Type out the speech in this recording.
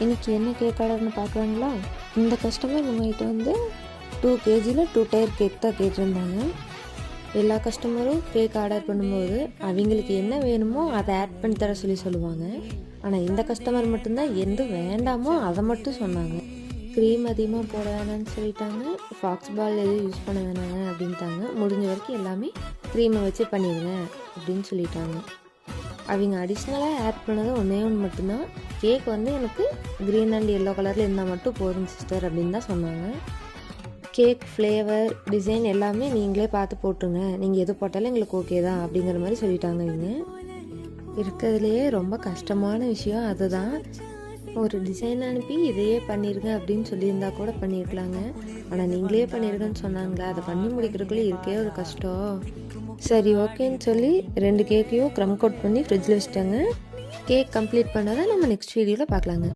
இன்றைக்கி என்ன கேக் ஆர்டர்னு பார்க்குறாங்களா? இந்த கஸ்டமர் நம்மகிட்ட வந்து 2 kgயில் 2 டயர் கேக் தான் கேட்டிருந்தாங்க. எல்லா கஸ்டமரும் கேக் ஆர்டர் பண்ணும்போது அவங்களுக்கு என்ன வேணுமோ அதை ஆட் பண்ணி தர சொல்லுவாங்க. ஆனால் இந்த கஸ்டமர் மட்டும்தான் எது வேண்டாமோ அதை மட்டும் சொன்னாங்க. க்ரீம் அதிகமாக போட வேணான்னு சொல்லிட்டாங்க. ஃபாக்ஸ் பால் எதுவும் யூஸ் பண்ண வேணாங்க அப்படின்ட்டாங்க. முடிஞ்ச வரைக்கும் எல்லாமே க்ரீமை வச்சு பண்ணிடுங்க அப்படின்னு சொல்லிட்டாங்க. அவங்க அடிஷ்னலாக ஆட் பண்ணது ஒன்றே ஒன்று மட்டும்தான். கேக் வந்து எனக்கு க்ரீன் அண்ட் எல்லோ கலரில் இருந்தால் மட்டும் போதும் சிஸ்டர் அப்படின்னு தான் சொன்னாங்க. கேக் ஃப்ளேவர் டிசைன் எல்லாமே நீங்களே பார்த்து போட்டுருங்க, நீங்கள் எது போட்டாலும் எங்களுக்கு ஓகே தான் அப்படிங்கிற மாதிரி சொல்லிட்டாங்க. இவங்க இருக்கிறதுலையே ரொம்ப கஷ்டமான விஷயம் அதுதான். ஒரு டிசைன் அனுப்பி இதையே பண்ணிடுங்க அப்படின்னு சொல்லியிருந்தா கூட பண்ணியிருக்கலாங்க. ஆனால் நீங்களே பண்ணிடுங்கன்னு சொன்னாங்களே, அதை பண்ணி முடிக்கிறதுக்குள்ளே இருக்கே ஒரு கஷ்டம். சரி ஓகேன்னு சொல்லி 2 கேக்கையும் க்ரம் கோட் பண்ணி ஃப்ரிட்ஜில் வச்சுட்டாங்க. கேக் கம்ப்ளீட் பண்ணதை நம்ம நெக்ஸ்ட் வீடியோவில் பார்க்கலாங்க.